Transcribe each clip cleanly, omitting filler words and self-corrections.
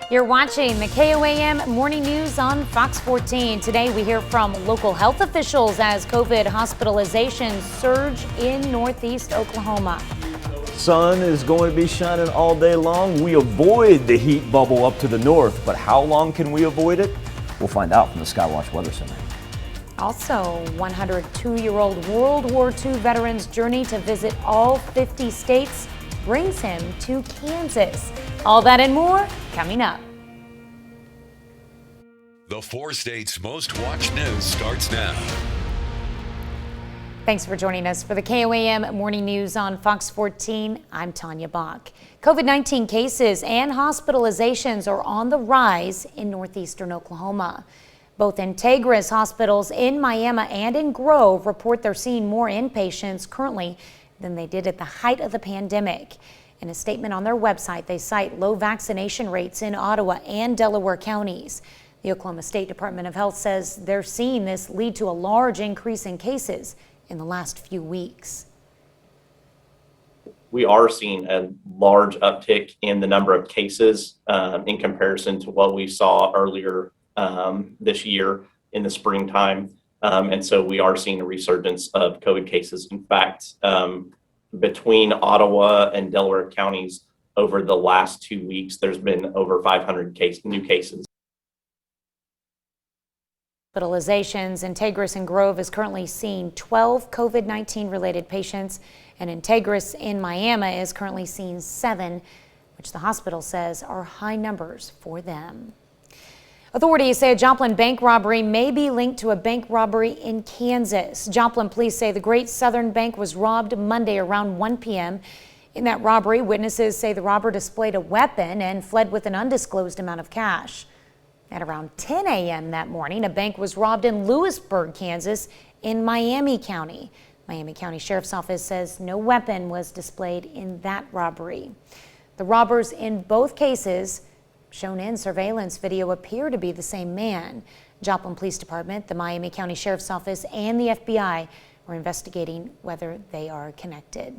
You're watching the KOAM Morning News on Fox 14. Today we hear from local health officials as COVID hospitalizations surge in northeast Oklahoma. Sun is going to be shining all day long. We avoid the heat bubble up to the north, but how long can we avoid it? We'll find out from the Skywatch Weather Center. Also, 102-year-old World War II veteran's journey to visit all 50 states brings him to Kansas. All that and more coming up. The 4 states' most watched news starts now. Thanks for joining us for the KOAM Morning News on Fox 14. I'm Tanya Bach. COVID-19 cases and hospitalizations are on the rise in northeastern Oklahoma. Both Integris hospitals in Miami and in Grove report they're seeing more inpatients currently than they did at the height of the pandemic. In a statement on their website, they cite low vaccination rates in Ottawa and Delaware counties. The Oklahoma State Department of Health says they're seeing this lead to a large increase in cases in the last few weeks. We are seeing a large uptick in the number of cases in comparison to what we saw earlier this year in the springtime. And so we are seeing a resurgence of COVID cases. In fact, between Ottawa and Delaware counties over the last 2 weeks, there's been over 500 new cases. Hospitalizations. Integris and Grove is currently seeing 12 COVID-19 related patients, and Integris in Miami is currently seeing 7, which the hospital says are high numbers for them. Authorities say a Joplin bank robbery may be linked to a bank robbery in Kansas. Joplin police say the Great Southern Bank was robbed Monday around 1 p.m. In that robbery, witnesses say the robber displayed a weapon and fled with an undisclosed amount of cash. At around 10 a.m. that morning, a bank was robbed in Lewisburg, Kansas, in Miami County. Miami County Sheriff's Office says no weapon was displayed in that robbery. The robbers in both cases shown in surveillance video appear to be the same man. Joplin Police Department, the Miami County Sheriff's Office, and the FBI are investigating whether they are connected.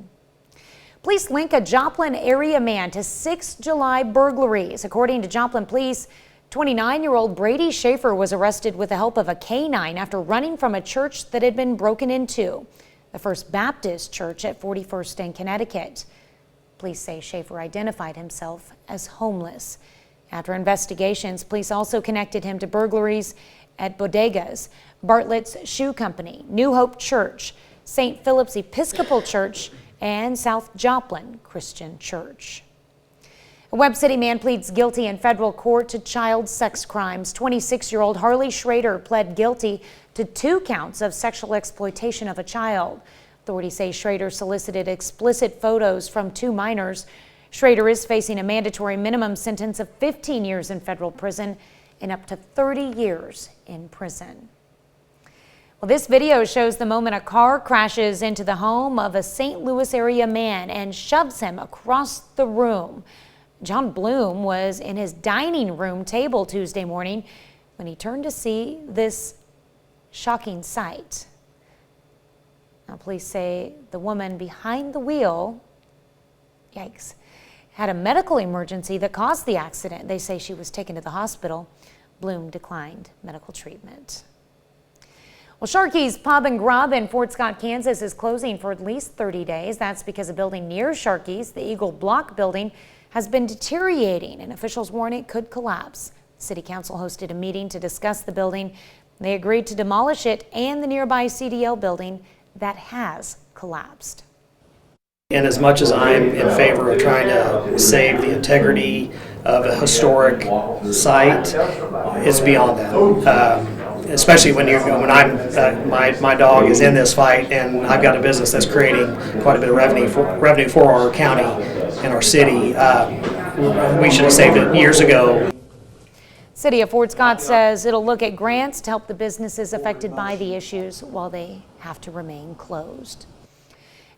Police link a Joplin area man to 6 July burglaries. According to Joplin Police, 29-year-old Brady Schaefer was arrested with the help of a canine after running from a church that had been broken into, the First Baptist Church at 41st and Connecticut. Police say Schaefer identified himself as homeless. After investigations, police also connected him to burglaries at bodegas, Bartlett's Shoe Company, New Hope Church, St. Philip's Episcopal Church, and South Joplin Christian Church. A Webb City man pleads guilty in federal court to child sex crimes. 26-year-old Harley Schrader pled guilty to 2 counts of sexual exploitation of a child. Authorities say Schrader solicited explicit photos from 2 minors. Schrader is facing a mandatory minimum sentence of 15 years in federal prison and up to 30 years in prison. Well, this video shows the moment a car crashes into the home of a St. Louis area man and shoves him across the room. John Bloom was in his dining room table Tuesday morning when he turned to see this shocking sight. Now, police say the woman behind the wheel, yikes, had a medical emergency that caused the accident. They say she was taken to the hospital. Bloom declined medical treatment. Well, Sharkey's Pub and Grub in Fort Scott, Kansas is closing for at least 30 days. That's because a building near Sharkey's, the Eagle Block building, has been deteriorating and officials warn it could collapse. City Council hosted a meeting to discuss the building. They agreed to demolish it and the nearby CDL building that has collapsed. And as much as I'm in favor of trying to save the integrity of a historic site, it's beyond that. Especially when I'm my dog is in this fight, and I've got a business that's creating quite a bit of revenue for our county and our city. We should have saved it years ago. City of Fort Scott says it'll look at grants to help the businesses affected by the issues while they have to remain closed.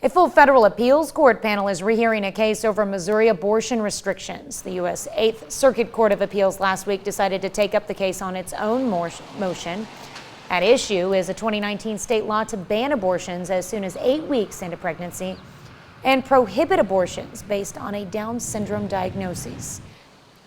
A full federal appeals court panel is rehearing a case over Missouri abortion restrictions. The U.S. 8th Circuit Court of Appeals last week decided to take up the case on its own motion. At issue is a 2019 state law to ban abortions as soon as 8 weeks into pregnancy and prohibit abortions based on a Down syndrome diagnosis.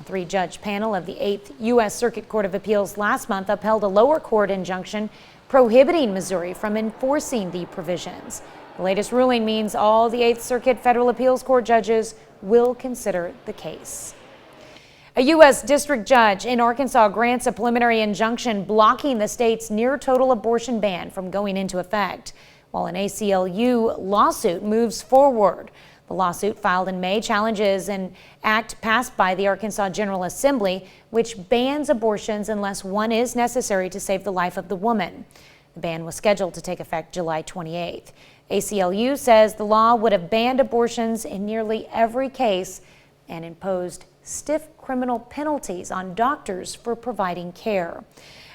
A 3-judge panel of the 8th U.S. Circuit Court of Appeals last month upheld a lower court injunction prohibiting Missouri from enforcing the provisions. The latest ruling means all the 8th Circuit Federal Appeals Court judges will consider the case. A U.S. district judge in Arkansas grants a preliminary injunction blocking the state's near-total abortion ban from going into effect, while an ACLU lawsuit moves forward. The lawsuit, filed in May, challenges an act passed by the Arkansas General Assembly, which bans abortions unless one is necessary to save the life of the woman. The ban was scheduled to take effect July 28th. ACLU says the law would have banned abortions in nearly every case and imposed stiff criminal penalties on doctors for providing care.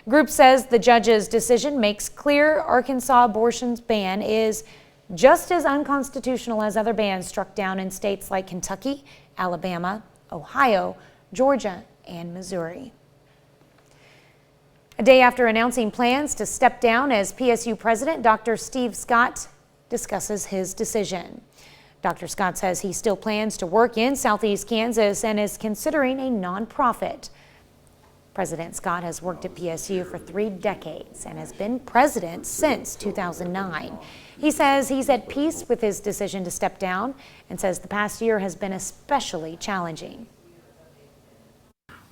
The group says the judge's decision makes clear Arkansas abortion's ban is just as unconstitutional as other bans struck down in states like Kentucky, Alabama, Ohio, Georgia, and Missouri. A day after announcing plans to step down as PSU president, Dr. Steve Scott discusses his decision. Dr. Scott says he still plans to work in Southeast Kansas and is considering a nonprofit. President Scott has worked at PSU for 3 decades and has been president since 2009. He says he's at peace with his decision to step down and says the past year has been especially challenging.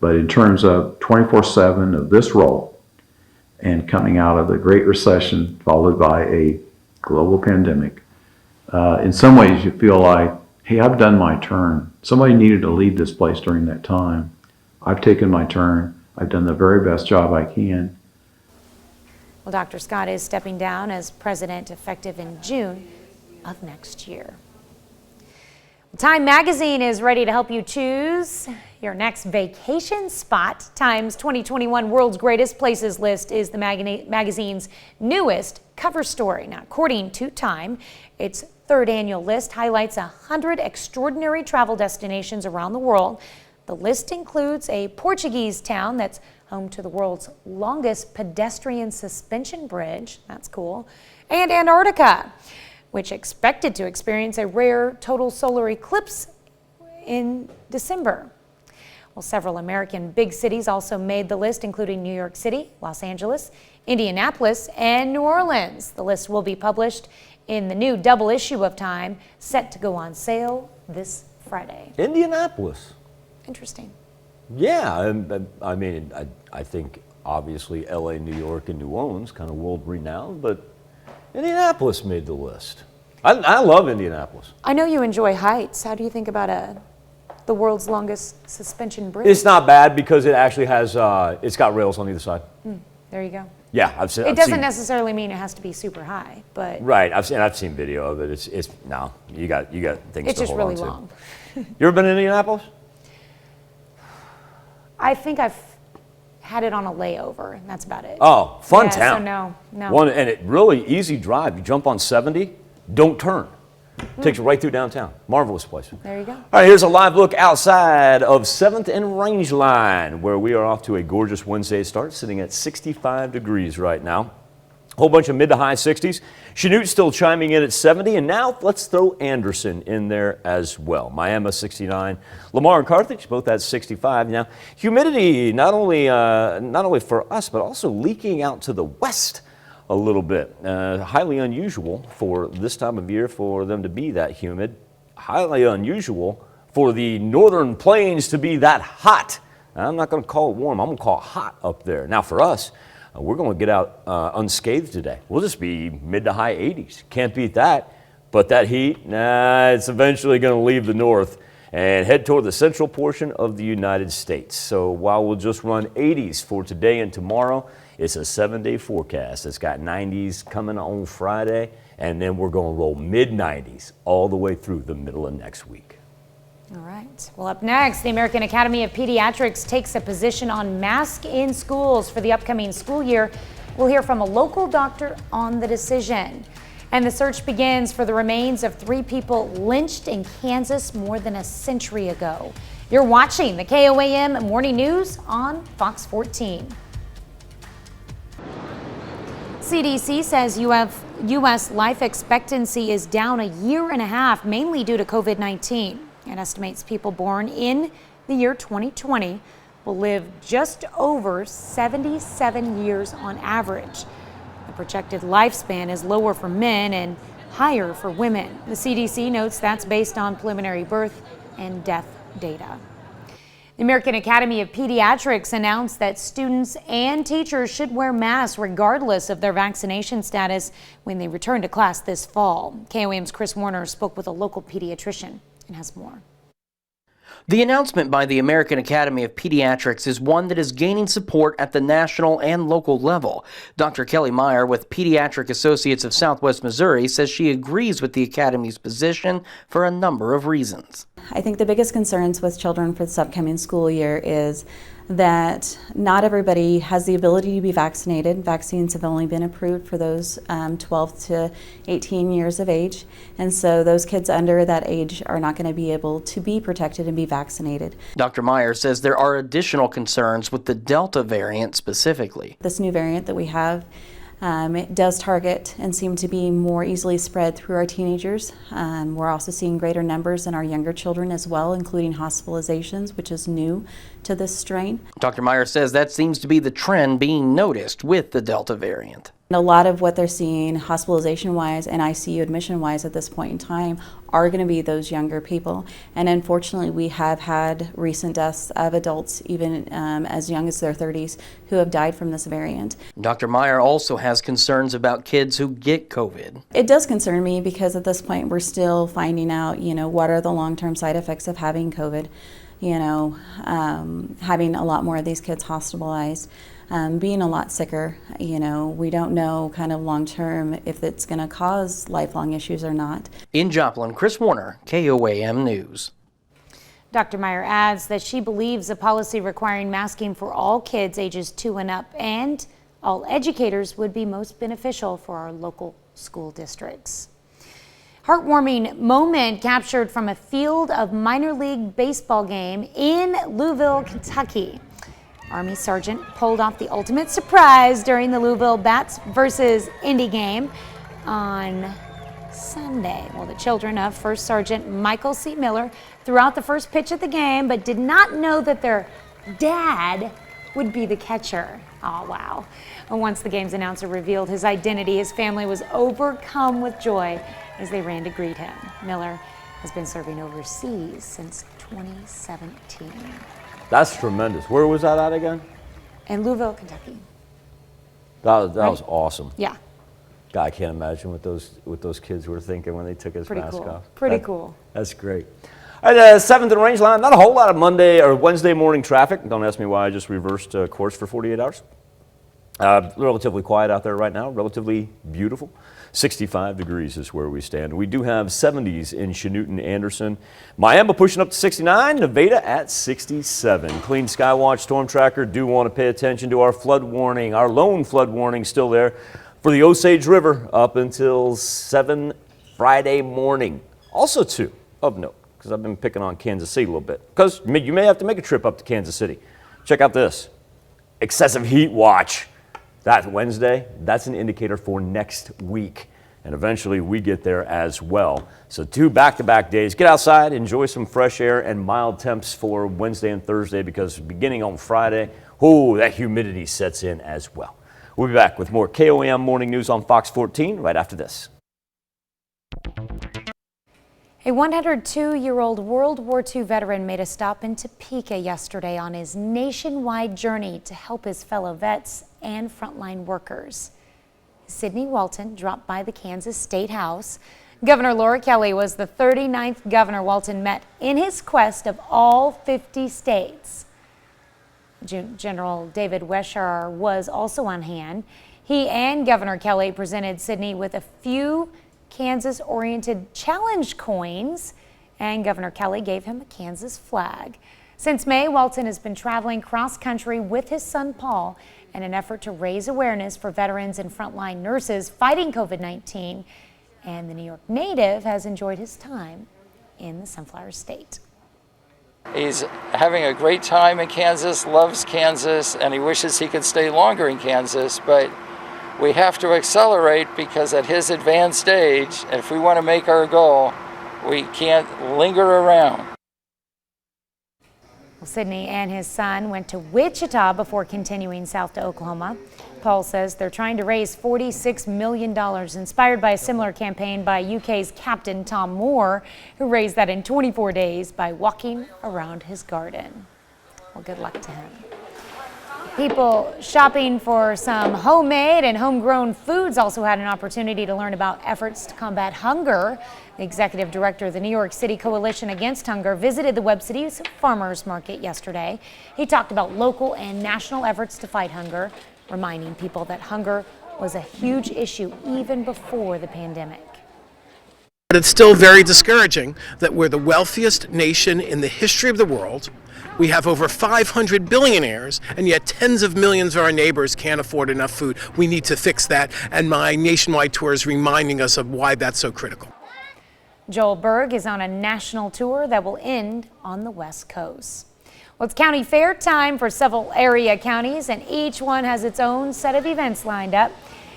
But in terms of 24/7 of this role and coming out of the Great Recession followed by a global pandemic, in some ways you feel like, hey, I've done my turn. Somebody needed to lead this place during that time. I've taken my turn. I've done the very best job I can. Well, Dr. Scott is stepping down as president effective in June of next year. Time Magazine is ready to help you choose your next vacation spot. Time's 2021 World's Greatest Places list is the magazine's newest cover story. Now, according to Time, its 3rd annual list highlights 100 extraordinary travel destinations around the world. The list includes a Portuguese town that's home to the world's longest pedestrian suspension bridge, that's cool, and Antarctica, which expected to experience a rare total solar eclipse in December. Well, several American big cities also made the list, including New York City, Los Angeles, Indianapolis, and New Orleans. The list will be published in the new double issue of Time, set to go on sale this Friday. Indianapolis. Interesting. Yeah, I mean, I think obviously LA, New York, and New Orleans kind of world renowned, but Indianapolis made the list. I love Indianapolis. I know you enjoy heights. How do you think about the world's longest suspension bridge? It's not bad because it actually has, it's got rails on either side. There you go. Yeah, I've seen. It doesn't necessarily mean it has to be super high, but right. I've seen video of it. It's no, you got things. It's to just hold really on to. long. You ever been to Indianapolis? I think I've had it on a layover, and that's about it. Oh, fun Yeah, town. so no. One, and it really easy drive. You jump on 70, don't turn. Takes you right through downtown. Marvelous place. There you go. All right, here's a live look outside of 7th and Rangeline, where we are off to a gorgeous Wednesday start, sitting at 65 degrees right now. Whole bunch of mid to high 60s. Chanute still chiming in at 70, and now let's throw Anderson in there as well. Miami 69, Lamar and Carthage both at 65. Now, humidity not only for us, but also leaking out to the west a little bit. Highly unusual for this time of year for them to be that humid. Highly unusual for the northern plains to be that hot. I'm not going to call it warm. I'm going to call it hot up there. Now, for us, we're going to get out unscathed today. We'll just be mid to high 80s. Can't beat that. But that heat, it's eventually going to leave the north and head toward the central portion of the United States. So while we'll just run 80s for today and tomorrow, it's a 7-day forecast. It's got 90s coming on Friday, and then we're going to roll mid-90s all the way through the middle of next week. All right. Well, up next, the American Academy of Pediatrics takes a position on masks in schools for the upcoming school year. We'll hear from a local doctor on the decision. And the search begins for the remains of 3 people lynched in Kansas more than a century ago. You're watching the KOAM Morning News on Fox 14. CDC says U.S. life expectancy is down 1.5 years, mainly due to COVID-19. It estimates people born in the year 2020 will live just over 77 years on average. The projected lifespan is lower for men and higher for women. The CDC notes that's based on preliminary birth and death data. The American Academy of Pediatrics announced that students and teachers should wear masks regardless of their vaccination status when they return to class this fall. KOAM's Chris Warner spoke with a local pediatrician and has more. The announcement by the American Academy of Pediatrics is one that is gaining support at the national and local level. Dr. Kelly Meyer with Pediatric Associates of Southwest Missouri says she agrees with the Academy's position for a number of reasons. I think the biggest concerns with children for this upcoming school year is that not everybody has the ability to be vaccinated. Vaccines have only been approved for those 12 to 18 years of age, and so those kids under that age are not going to be able to be protected and be vaccinated. Dr. Meyer says there are additional concerns with the Delta variant specifically. This new variant that we have, it does target and seem to be more easily spread through our teenagers. We're also seeing greater numbers in our younger children as well, including hospitalizations, which is new to this strain. Dr. Meyer says that seems to be the trend being noticed with the Delta variant. A lot of what they're seeing hospitalization-wise and ICU admission-wise at this point in time are going to be those younger people. And unfortunately, we have had recent deaths of adults, even as young as their 30s, who have died from this variant. Dr. Meyer also has concerns about kids who get COVID. It does concern me because at this point we're still finding out, what are the long-term side effects of having COVID. Having a lot more of these kids hospitalized, being a lot sicker. We don't know kind of long-term if it's going to cause lifelong issues or not. In Joplin, Chris Warner, KOAM News. Dr. Meyer adds that she believes a policy requiring masking for all kids ages 2 and up and all educators would be most beneficial for our local school districts. Heartwarming moment captured from a field of minor league baseball game in Louisville, Kentucky. Army Sergeant pulled off the ultimate surprise during the Louisville Bats versus Indy game on Sunday. Well, the children of First Sergeant Michael C. Miller threw out the first pitch of the game, but did not know that their dad would be the catcher. Oh, wow. And once the game's announcer revealed his identity, his family was overcome with joy as they ran to greet him. Miller has been serving overseas since 2017. That's tremendous. Where was that at again? In Louisville, Kentucky. That was awesome. Yeah. God, I can't imagine what those kids were thinking when they took his mask off. Pretty cool. That's great. All right, 7th and Range Line, not a whole lot of Monday or Wednesday morning traffic. Don't ask me why I just reversed course for 48 hours. Relatively quiet out there right now, relatively beautiful. 65 degrees is where we stand. We do have 70s in Chanute, Anderson. Miami pushing up to 69, Nevada at 67. Clean Skywatch Storm Tracker do want to pay attention to our flood warning, our lone flood warning still there for the Osage River up until 7 Friday morning. Also too, of note, because I've been picking on Kansas City a little bit, because you may have to make a trip up to Kansas City. Check out this, excessive heat watch. That's Wednesday. That's an indicator for next week. And eventually we get there as well. So 2 back-to-back days. Get outside, enjoy some fresh air and mild temps for Wednesday and Thursday, because beginning on Friday, that humidity sets in as well. We'll be back with more KOAM Morning News on Fox 14 right after this. A 102-year-old World War II veteran made a stop in Topeka yesterday on his nationwide journey to help his fellow vets and frontline workers. Sidney Walton dropped by the Kansas State House. Governor Laura Kelly was the 39th governor Walton met in his quest of all 50 states. General David Weshar was also on hand. He and Governor Kelly presented Sidney with a few Kansas-oriented challenge coins, and Governor Kelly gave him a Kansas flag. Since May, Walton has been traveling cross-country with his son Paul in an effort to raise awareness for veterans and frontline nurses fighting COVID-19, and the New York native has enjoyed his time in the Sunflower State. He's having a great time in Kansas, loves Kansas, and he wishes he could stay longer in Kansas, but we have to accelerate because at his advanced age, if we want to make our goal, we can't linger around. Sydney and his son went to Wichita before continuing south to Oklahoma. Paul says they're trying to raise $46 million, inspired by a similar campaign by UK's Captain Tom Moore, who raised that in 24 days by walking around his garden. Well, good luck to him. People shopping for some homemade and homegrown foods also had an opportunity to learn about efforts to combat hunger. The executive director of the New York City Coalition Against Hunger visited the Webb City's Farmers Market yesterday. He talked about local and national efforts to fight hunger, reminding people that hunger was a huge issue even before the pandemic. But it's still very discouraging that we're the wealthiest nation in the history of the world. We have over 500 billionaires, and yet tens of millions of our neighbors can't afford enough food. We need to fix that, and my nationwide tour is reminding us of why that's so critical. Joel Berg is on a national tour that will end on the West Coast. Well, it's county fair time for several area counties, and each one has its own set of events lined up.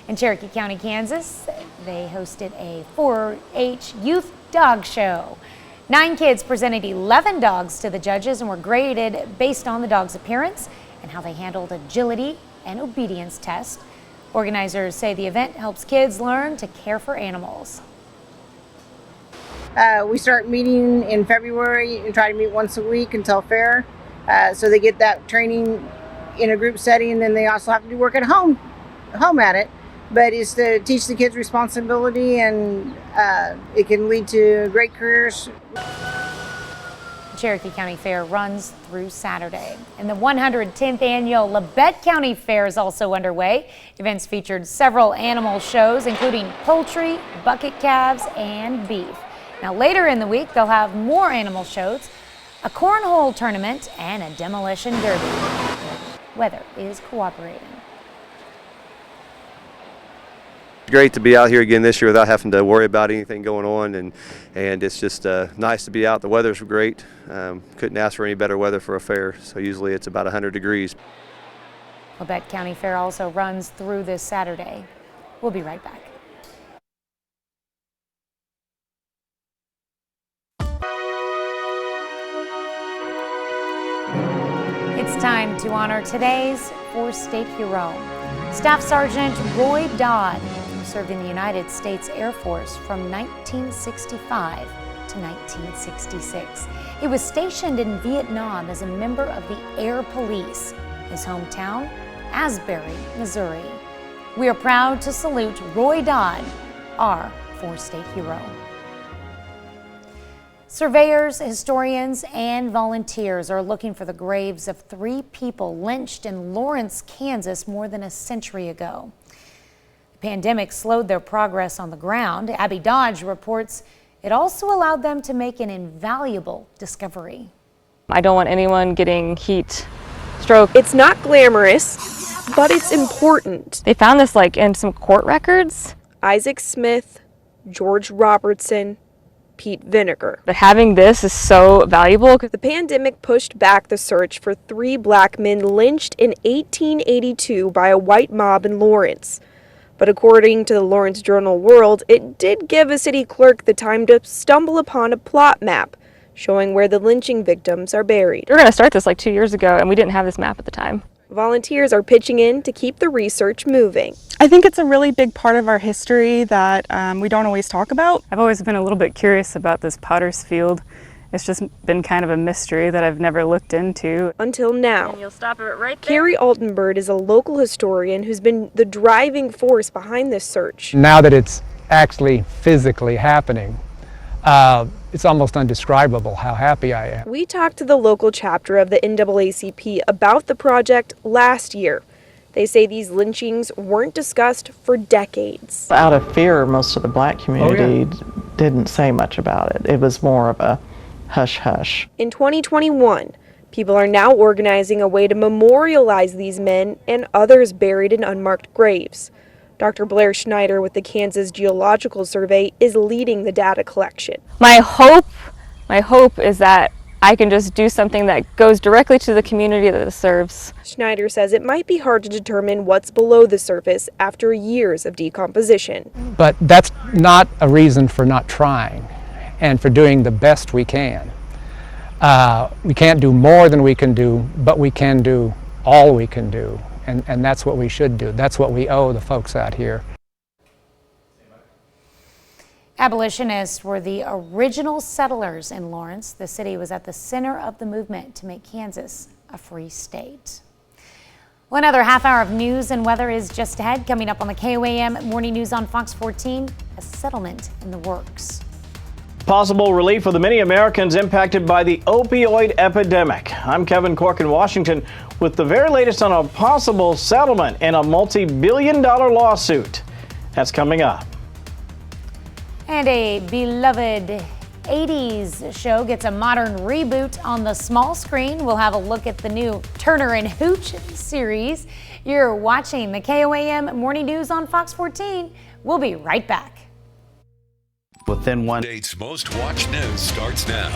In Cherokee County, Kansas, they hosted a 4-H youth dog show. 9 kids presented 11 dogs to the judges and were graded based on the dog's appearance and how they handled agility and obedience tests. Organizers say the event helps kids learn to care for animals. We start meeting in February and try to meet once a week until fair. So they get that training in a group setting, and then they also have to do work at home at it. But it's to teach the kids responsibility, and it can lead to great careers. Cherokee County Fair runs through Saturday. And the 110th annual Labette County Fair is also underway. Events featured several animal shows, including poultry, bucket calves, and beef. Now later in the week, they'll have more animal shows, a cornhole tournament, and a demolition derby. Weather is cooperating. Great to be out here again this year without having to worry about anything going on, and it's just nice to be out. The weather's great. Couldn't ask for any better weather for a fair, so usually it's about 100 degrees. Labette County Fair also runs through this Saturday. We'll be right back. It's time to honor today's four-state hero, Staff Sergeant Roy Dodd, who served in the United States Air Force from 1965 to 1966. He was stationed in Vietnam as a member of the Air Police. His hometown, Asbury, Missouri. We are proud to salute Roy Dodd, our four-state hero. Surveyors, historians, and volunteers are looking for the graves of 3 people lynched in Lawrence, Kansas more than a century ago. The pandemic slowed their progress on the ground. Abby Dodge reports it also allowed them to make an invaluable discovery. I don't want anyone getting heat stroke. It's not glamorous, but it's important. They found this in some court records. Isaac Smith, George Robertson, Pete Vinegar. But having this is so valuable. The pandemic pushed back the search for 3 black men lynched in 1882 by a white mob in Lawrence. But according to the Lawrence Journal-World, it did give a city clerk the time to stumble upon a plot map showing where the lynching victims are buried. We were going to start this 2 years ago, and we didn't have this map at the time. Volunteers are pitching in to keep the research moving. I think it's a really big part of our history that we don't always talk about. I've always been a little bit curious about this Potter's Field. It's just been kind of a mystery that I've never looked into. Until now. And you'll stop it right there. Carrie Altenberg is a local historian who's been the driving force behind this search. Now that it's actually physically happening, it's almost undescribable how happy I am. We talked to the local chapter of the NAACP about the project last year. They say these lynchings weren't discussed for decades. Out of fear, most of the black community didn't say much about it. It was more of a hush-hush. In 2021, people are now organizing a way to memorialize these men and others buried in unmarked graves. Dr. Blair Schneider with the Kansas Geological Survey is leading the data collection. My hope is that I can just do something that goes directly to the community that it serves. Schneider says it might be hard to determine what's below the surface after years of decomposition. But that's not a reason for not trying and for doing the best we can. We can't do more than we can do, but we can do all we can do. And that's what we should do. That's what we owe the folks out here. Abolitionists were the original settlers in Lawrence. The city was at the center of the movement to make Kansas a free state. Well, another half hour of news and weather is just ahead. Coming up on the KOAM Morning News on Fox 14, a settlement in the works. Possible relief for the many Americans impacted by the opioid epidemic. I'm Kevin Cork in Washington with the very latest on a possible settlement in a multi-billion-dollar lawsuit. That's coming up. And a beloved 80s show gets a modern reboot on the small screen. We'll have a look at the new Turner and Hooch series. You're watching the KOAM Morning News on Fox 14. We'll be right back. Within one date's most watched news starts now.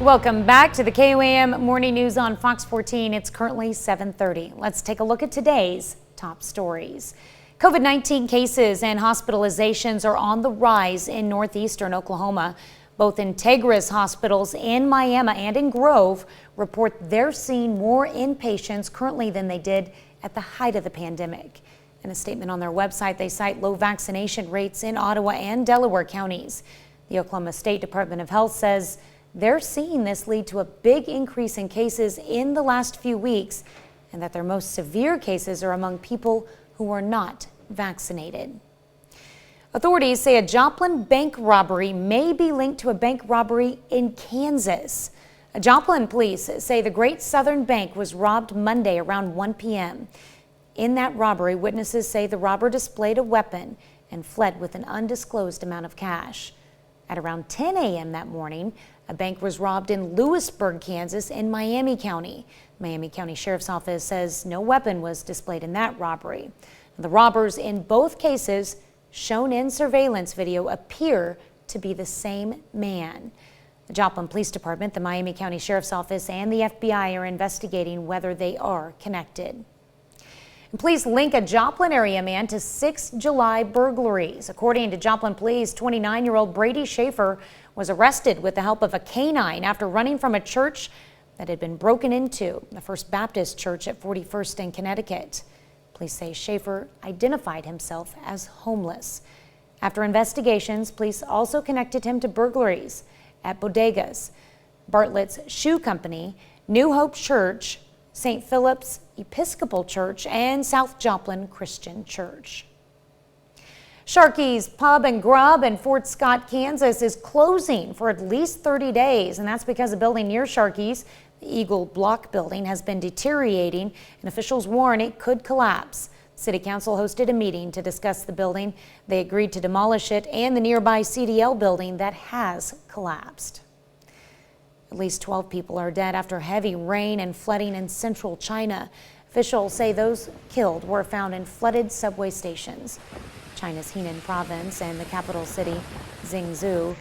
Welcome back to the KOAM Morning News on Fox 14. It's currently 7:30. Let's take a look at today's top stories. COVID-19 cases and hospitalizations are on the rise in northeastern Oklahoma. Both Integris hospitals in Miami and in Grove report they're seeing more inpatients currently than they did at the height of the pandemic. In a statement on their website, they cite low vaccination rates in Ottawa and Delaware counties. The Oklahoma State Department of Health says they're seeing this lead to a big increase in cases in the last few weeks, and that their most severe cases are among people who are not vaccinated. Authorities say a Joplin bank robbery may be linked to a bank robbery in Kansas. Joplin police say the Great Southern Bank was robbed Monday around 1 p.m. In that robbery, witnesses say the robber displayed a weapon and fled with an undisclosed amount of cash. At around 10 a.m. that morning, a bank was robbed in Lewisburg, Kansas, in Miami County. Miami County Sheriff's Office says no weapon was displayed in that robbery. The robbers in both cases, shown in surveillance video, appear to be the same man. The Joplin Police Department, the Miami County Sheriff's Office, and the FBI are investigating whether they are connected. And police link a Joplin area man to 6 July burglaries. According to Joplin Police, 29-year-old Brady Schaefer was arrested with the help of a canine after running from a church that had been broken into, the First Baptist Church at 41st and Connecticut. Police say Schaefer identified himself as homeless. After investigations, police also connected him to burglaries at bodegas, Bartlett's Shoe Company, New Hope Church, St. Philip's Episcopal Church, and South Joplin Christian Church. Sharkey's Pub and Grub in Fort Scott, Kansas is closing for at least 30 days, and that's because a building near Sharkey's, the Eagle Block building, has been deteriorating, and officials warn it could collapse. City Council hosted a meeting to discuss the building. They agreed to demolish it and the nearby CDL building that has collapsed. At least 12 people are dead after heavy rain and flooding in central China. Officials say those killed were found in flooded subway stations. China's Henan province and the capital city, Zhengzhou,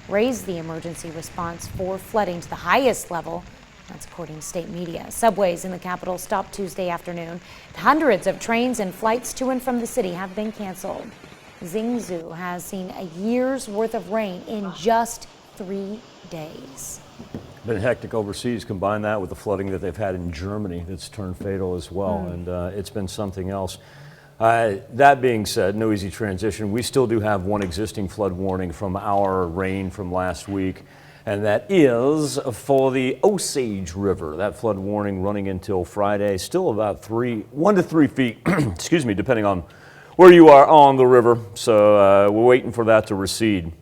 raised the emergency response for flooding to the highest level. That's according to state media. Subways in the capital stopped Tuesday afternoon. Hundreds of trains and flights to and from the city have been canceled. Zhengzhou has seen a year's worth of rain in just 3 days. Been hectic overseas. Combine that with the flooding that they've had in Germany that's turned fatal as well, and it's been something else. That being said, no easy transition. We still do have one existing flood warning from our rain from last week, and that is for the Osage River. That flood warning running until Friday, still about 1 to 3 feet, excuse me, depending on where you are on the river. So we're waiting for that to recede.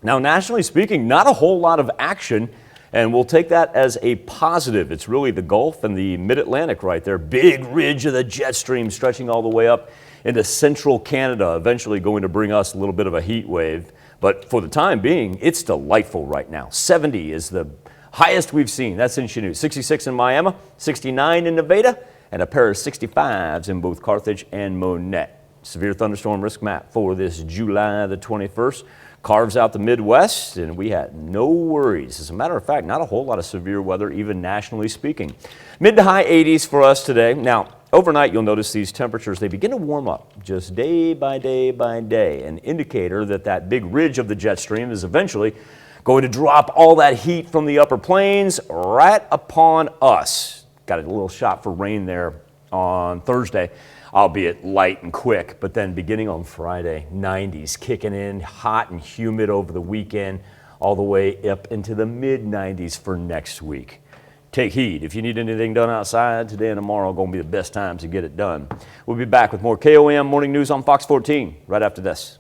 Now, nationally speaking, not a whole lot of action, and we'll take that as a positive. It's really the Gulf and the Mid-Atlantic right there. Big ridge of the jet stream stretching all the way up into central Canada, eventually going to bring us a little bit of a heat wave. But for the time being, it's delightful right now. 70 is the highest we've seen. That's in Chanute. 66 in Miami, 69 in Nevada, and a pair of 65s in both Carthage and Monette. Severe thunderstorm risk map for this July the 21st. Carves out the Midwest, and we had no worries. As a matter of fact, not a whole lot of severe weather, even nationally speaking. Mid to high 80s for us today. Now, overnight, you'll notice these temperatures, they begin to warm up just day by day by day, an indicator that that big ridge of the jet stream is eventually going to drop all that heat from the upper plains right upon us. Got a little shot for rain there on Thursday, albeit light and quick, but then beginning on Friday, 90s kicking in, hot and humid over the weekend, all the way up into the mid-90s for next week. Take heed. If you need anything done outside, today and tomorrow are going to be the best times to get it done. We'll be back with more KOAM Morning News on Fox 14 right after this.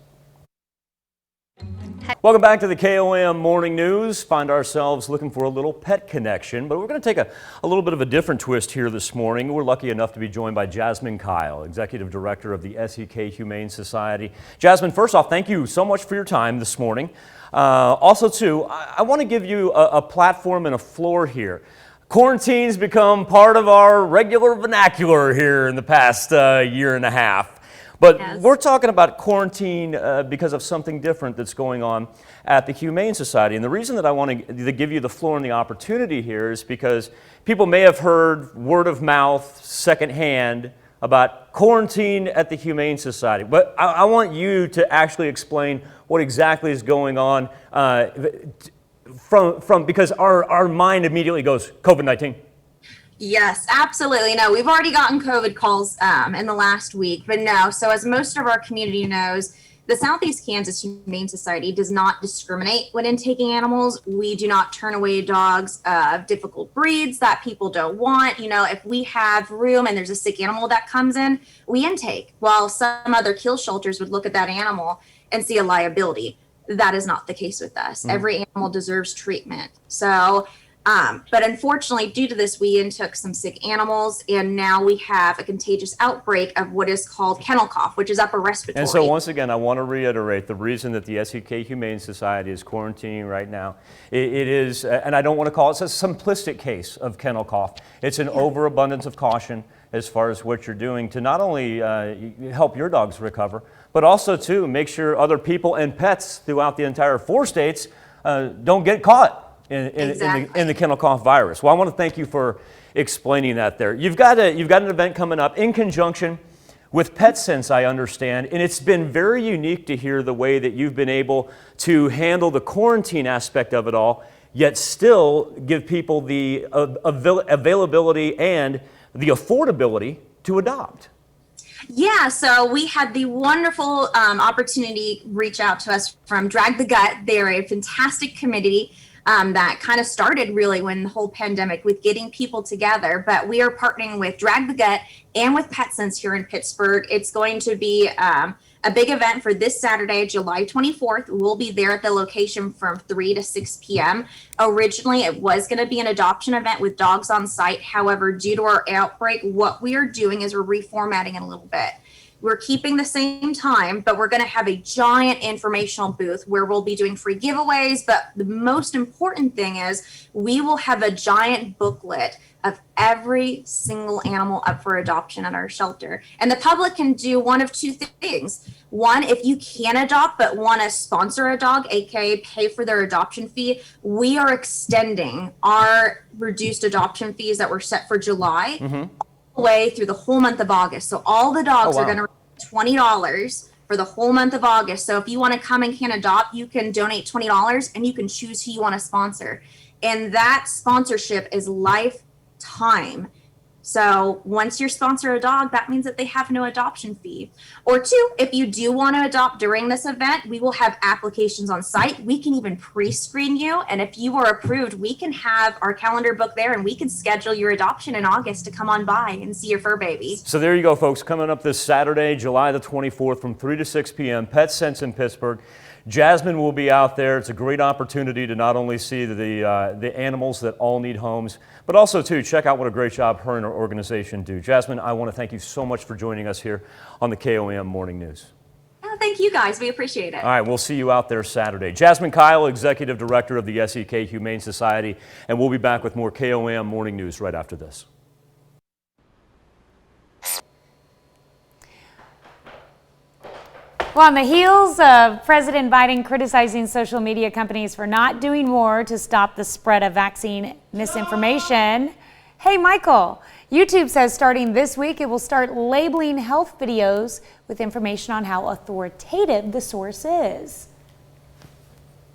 Welcome back to the KOAM Morning News. Find ourselves looking for a little pet connection, but we're going to take a little bit of a different twist here this morning. We're lucky enough to be joined by Jasmine Kyle, Executive Director of the SEK Humane Society. Jasmine, first off, thank you so much for your time this morning. Also, too, I want to give you a platform and a floor here. Quarantine's become part of our regular vernacular here in the past year and a half. But yes, we're talking about quarantine because of something different that's going on at the Humane Society. And the reason that I want to give you the floor and the opportunity here is because people may have heard word of mouth, secondhand, about quarantine at the Humane Society. But I want you to actually explain what exactly is going on because our mind immediately goes, COVID-19. Yes, absolutely. No, we've already gotten COVID calls in the last week, but no. So as most of our community knows, the Southeast Kansas Humane Society does not discriminate when intaking animals. We do not turn away dogs of difficult breeds that people don't want. You know, if we have room and there's a sick animal that comes in, we intake. While some other kill shelters would look at that animal and see a liability. That is not the case with us. Every animal deserves treatment. So but unfortunately, due to this, we took some sick animals, and now we have a contagious outbreak of what is called kennel cough, which is upper respiratory. And so once again, I want to reiterate the reason that the SEK Humane Society is quarantining right now. It is, and I don't want to call it a simplistic case of kennel cough. It's an overabundance of caution as far as what you're doing to not only help your dogs recover, but also to make sure other people and pets throughout the entire 4 states don't get caught in the kennel cough virus. Well, I want to thank you for explaining that there. You've got an event coming up in conjunction with PetSense, I understand, and it's been very unique to hear the way that you've been able to handle the quarantine aspect of it all, yet still give people the availability and the affordability to adopt. Yeah, so we had the wonderful opportunity reach out to us from Drag the Gut. They're a fantastic committee that kind of started really when the whole pandemic with getting people together. But we are partnering with Drag the Gut and with PetSense here in Pittsburgh. It's going to be a big event for this Saturday, July 24th. We'll be there at the location from 3 to 6 p.m. Originally, it was going to be an adoption event with dogs on site. However, due to our outbreak, what we are doing is we're reformatting it a little bit. We're keeping the same time, but we're going to have a giant informational booth where we'll be doing free giveaways. But the most important thing is we will have a giant booklet of every single animal up for adoption at our shelter. And the public can do one of 2 things. One, if you can adopt but want to sponsor a dog, aka pay for their adoption fee, we are extending our reduced adoption fees that were set for July all the way through the whole month of August. So all the dogs are going to receive $20 for the whole month of August. So if you want to come and can adopt, you can donate $20 and you can choose who you want to sponsor. And that sponsorship is lifetime. So once you sponsor a dog, that means that they have no adoption fee. Or 2, if you do want to adopt during this event, we will have applications on site. We can even pre-screen you. And if you are approved, we can have our calendar book there and we can schedule your adoption in August to come on by and see your fur baby. So there you go, folks. Coming up this Saturday, July the 24th from 3 to 6 p.m., PetSense in Pittsburgh. Jasmine will be out there. It's a great opportunity to not only see the animals that all need homes, but also to check out what a great job her and her organization do. Jasmine, I want to thank you so much for joining us here on the KOAM Morning News. Oh, thank you guys. We appreciate it. All right, we'll see you out there Saturday. Jasmine Kyle, Executive Director of the SEK Humane Society, and we'll be back with more KOAM Morning News right after this. Well, on the heels of President Biden criticizing social media companies for not doing more to stop the spread of vaccine misinformation, hey, Michael, YouTube says starting this week it will start labeling health videos with information on how authoritative the source is.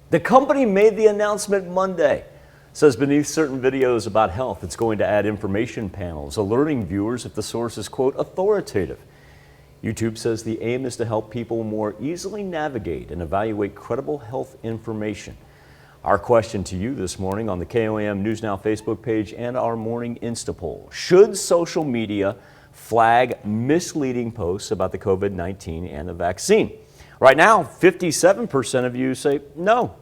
The company made the announcement Monday. Says beneath certain videos about health, it's going to add information panels, alerting viewers if the source is, quote, authoritative. YouTube says the aim is to help people more easily navigate and evaluate credible health information. Our question to you this morning on the KOAM News Now Facebook page and our morning Insta poll: should social media flag misleading posts about the COVID-19 and the vaccine? Right now, 57% of you say no,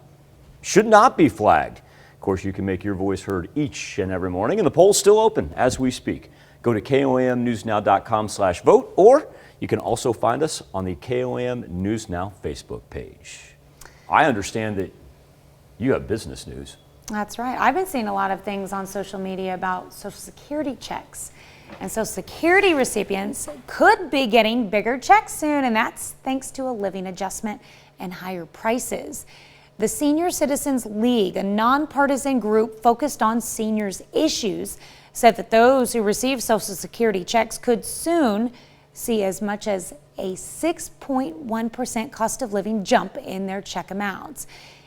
should not be flagged. Of course, you can make your voice heard each and every morning, and the poll's still open as we speak. Go to KOAMnewsnow.com/vote, or you can also find us on the KOAM News Now Facebook page. I understand that you have business news. That's right. I've been seeing a lot of things on social media about Social Security checks. And Social Security recipients could be getting bigger checks soon, and that's thanks to a living adjustment and higher prices. The Senior Citizens League, a nonpartisan group focused on seniors' issues, said that those who receive Social Security checks could soon see as much as a 6.1% cost of living jump in their check amounts.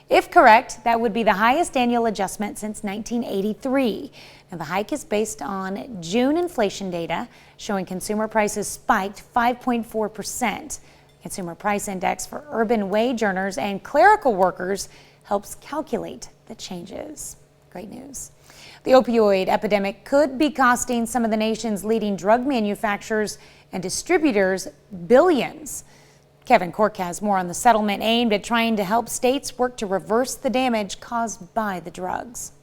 If correct, that would be the highest annual adjustment since 1983. Now, the hike is based on June inflation data showing consumer prices spiked 5.4%. Consumer Price Index for urban wage earners and clerical workers helps calculate the changes. Great news. The opioid epidemic could be costing some of the nation's leading drug manufacturers and distributors billions. Kevin Cork has more on the settlement aimed at trying to help states work to reverse the damage caused by the drugs.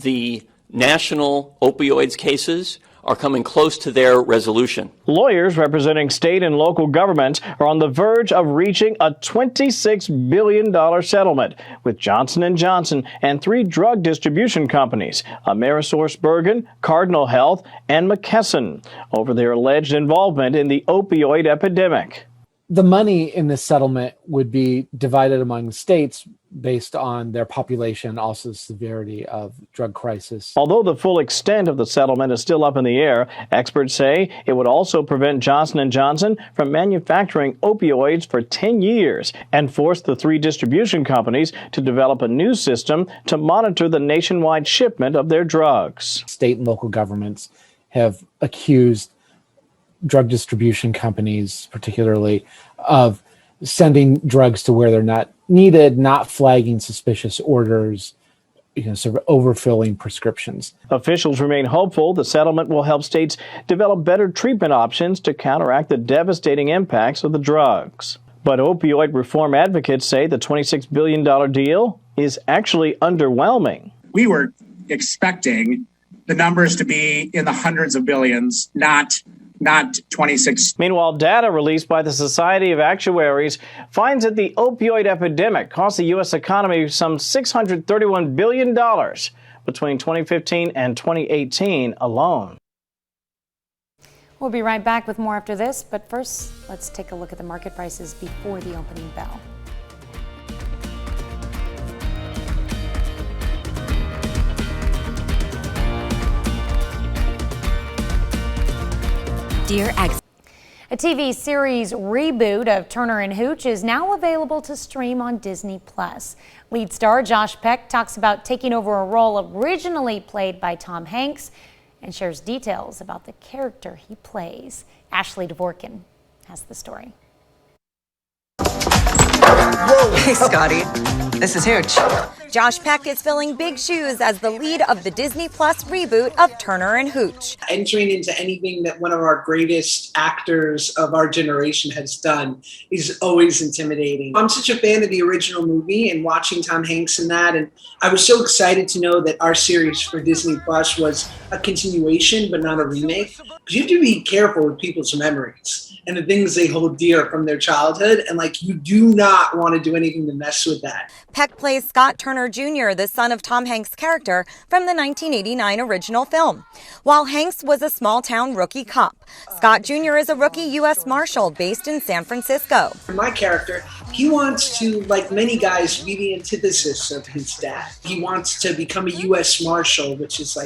The national opioids cases are coming close to their resolution. Lawyers representing state and local governments are on the verge of reaching a $26 billion settlement with Johnson & Johnson and 3 drug distribution companies, AmerisourceBergen, Cardinal Health, and McKesson, over their alleged involvement in the opioid epidemic. The money in this settlement would be divided among the states based on their population, also the severity of drug crisis. Although the full extent of the settlement is still up in the air, experts say it would also prevent Johnson & Johnson from manufacturing opioids for 10 years and force the 3 distribution companies to develop a new system to monitor the nationwide shipment of their drugs. State and local governments have accused drug distribution companies, particularly, of sending drugs to where they're not needed, not flagging suspicious orders, sort of overfilling prescriptions. Officials remain hopeful the settlement will help states develop better treatment options to counteract the devastating impacts of the drugs. But opioid reform advocates say the $26 billion deal is actually underwhelming. We were expecting the numbers to be in the hundreds of billions, not 26. Meanwhile, data released by the Society of Actuaries finds that the opioid epidemic cost the U.S. economy some $631 billion between 2015 and 2018 alone. We'll be right back with more after this, but first, let's take a look at the market prices before the opening bell. Dear Ex. A TV series reboot of Turner and Hooch is now available to stream on Disney+. Lead star Josh Peck talks about taking over a role originally played by Tom Hanks and shares details about the character he plays. Ashley Dvorkin has the story. Hey, Scotty. This is Hooch. Josh Peck is filling big shoes as the lead of the Disney Plus reboot of Turner and Hooch. Entering into anything that one of our greatest actors of our generation has done is always intimidating. I'm such a fan of the original movie and watching Tom Hanks in that, and I was so excited to know that our series for Disney Plus was a continuation but not a remake. Because you have to be careful with people's memories and the things they hold dear from their childhood, and you do not want to do anything to mess with that. Peck plays Scott Turner Jr., the son of Tom Hanks' character from the 1989 original film. While Hanks was a small-town rookie cop, Scott Jr. is a rookie U.S. Marshal based in San Francisco. My character, he wants to, like many guys, be the antithesis of his dad. He wants to become a U.S. Marshal, which is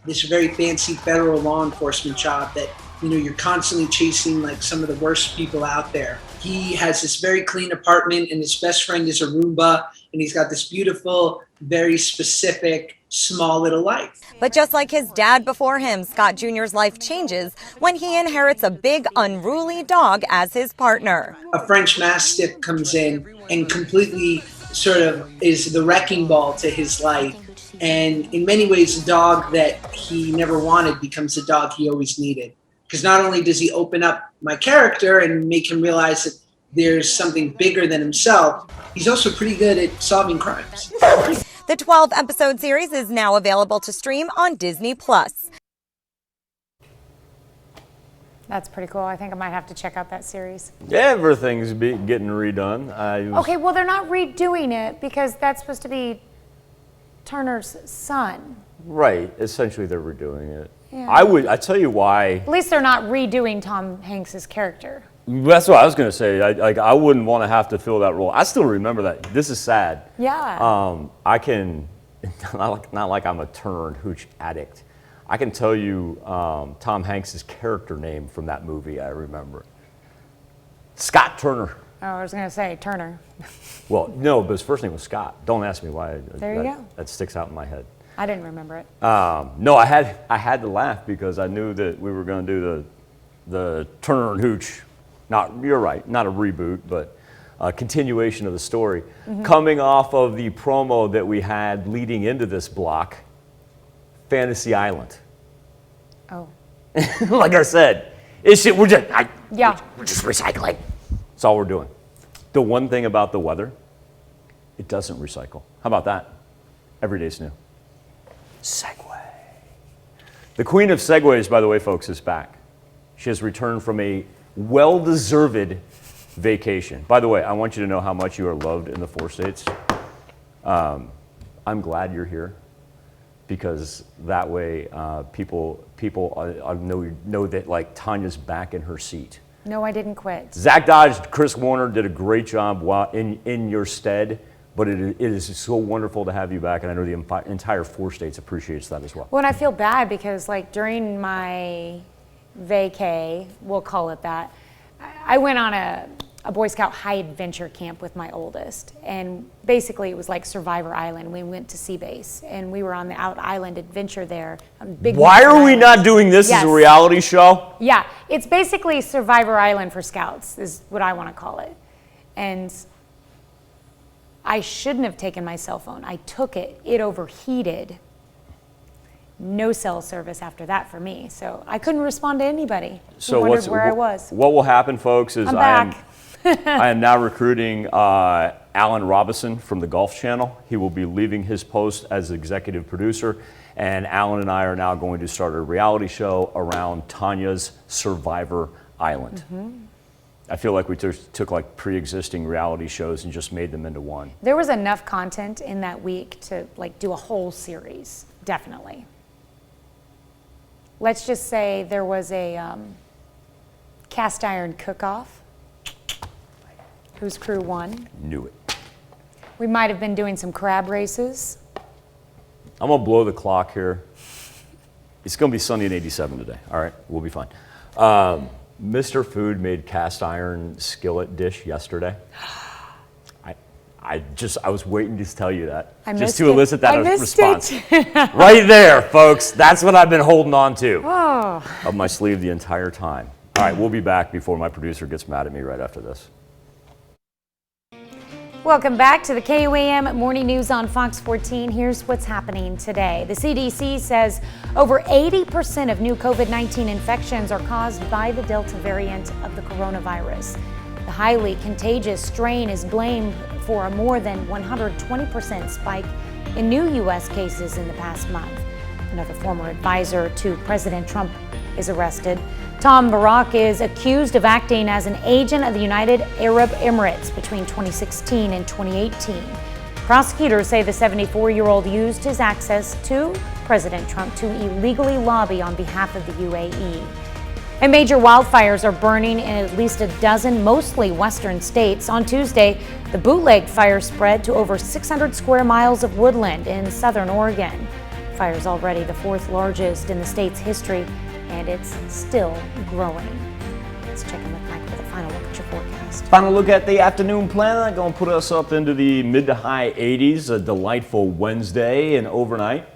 this very fancy federal law enforcement job that, you're constantly chasing some of the worst people out there. He has this very clean apartment, and his best friend is a Roomba, and he's got this beautiful, very specific, small little life. But just like his dad before him, Scott Jr.'s life changes when he inherits a big, unruly dog as his partner. A French Mastiff comes in and completely sort of is the wrecking ball to his life. And in many ways, the dog that he never wanted becomes the dog he always needed. Because not only does he open up my character and make him realize that there's something bigger than himself, he's also pretty good at solving crimes. The 12-episode series is now available to stream on Disney+. That's pretty cool. I think I might have to check out that series. Everything's getting redone. Okay, well, they're not redoing it because that's supposed to be Turner's son. Right. Essentially, they're redoing it. Yeah. I tell you why. At least they're not redoing Tom Hanks's character. That's what I was going to say. I wouldn't want to have to fill that role. I still remember that. This is sad. Yeah. I can, not like I'm a Turner and Hooch addict. I can tell you Tom Hanks's character name from that movie. I remember Scott Turner. Oh, I was going to say Turner. Well, no, but his first name was Scott. Don't ask me why. There you go. That sticks out in my head. I didn't remember it. No, I had to laugh because I knew that we were going to do the Turner and Hooch. You're right, not a reboot, but a continuation of the story. Mm-hmm. Coming off of the promo that we had leading into this block, Fantasy Island. Oh. Like I said, we're just recycling. That's all we're doing. The one thing about the weather, it doesn't recycle. How about that? Every day's new. Segway. The queen of segways, by the way, folks, is back. She has returned from a well-deserved vacation. By the way, I want you to know how much you are loved in the 4 states. I'm glad you're here because that way people know that like Tanya's back in her seat. No, I didn't quit. Zach Dodge, Chris Warner did a great job in your stead, but it is so wonderful to have you back, and I know the entire 4 states appreciates that as well. Well, and I feel bad because like during my vacay, we'll call it that, I went on a Boy Scout high adventure camp with my oldest, and basically it was like Survivor Island. We went to Sea Base and we were on the out island adventure there. Why are we not doing this as a reality show? Yeah, it's basically Survivor Island for Scouts is what I want to call it. And I shouldn't have taken my cell phone. I took it, it overheated. No cell service after that for me, so I couldn't respond to anybody. So wondered where I was. What will happen, folks, is I'm back. I am now recruiting Alan Robinson from the Golf Channel. He will be leaving his post as executive producer, and Alan and I are now going to start a reality show around Tanya's Survivor Island. Mm-hmm. I feel like we took like pre-existing reality shows and just made them into one. There was enough content in that week to like do a whole series, definitely. Let's just say there was a cast iron cook-off. Whose crew won? Knew it. We might have been doing some crab races. I'm gonna blow the clock here. It's gonna be sunny and 87 today. All right, we'll be fine. Mr. Food made cast iron skillet dish yesterday. I was waiting to tell you that. Just to elicit that response. Right there, folks. That's what I've been holding on to. Up my sleeve the entire time. All right, we'll be back before my producer gets mad at me right after this. Welcome back to the KOAM Morning News on Fox 14. Here's what's happening today. The CDC says over 80% of new COVID-19 infections are caused by the Delta variant of the coronavirus. The highly contagious strain is blamed for a more than 120% spike in new U.S. cases in the past month. Another former advisor to President Trump is arrested. Tom Barak is accused of acting as an agent of the United Arab Emirates between 2016 and 2018. Prosecutors say the 74-year-old used his access to President Trump to illegally lobby on behalf of the UAE. And major wildfires are burning in at least a dozen, mostly western states. On Tuesday, the bootleg fire spread to over 600 square miles of woodland in southern Oregon. The fire is already the 4th largest in the state's history, and it's still growing. Let's check in with Mike with a final look at your forecast. Final look at the afternoon planet. Going to put us up into the mid to high 80s. A delightful Wednesday, and overnight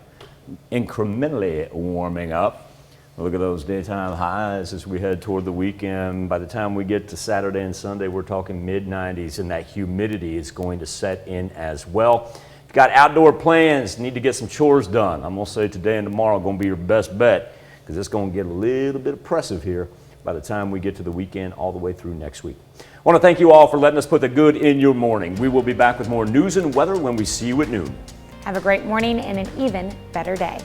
incrementally warming up. Look at those daytime highs as we head toward the weekend. By the time we get to Saturday and Sunday, we're talking mid 90s, and that humidity is going to set in as well. If you've got outdoor plans, need to get some chores done, I'm going to say today and tomorrow are going to be your best bet, because it's going to get a little bit oppressive here by the time we get to the weekend all the way through next week. I want to thank you all for letting us put the good in your morning. We will be back with more news and weather when we see you at noon. Have a great morning and an even better day.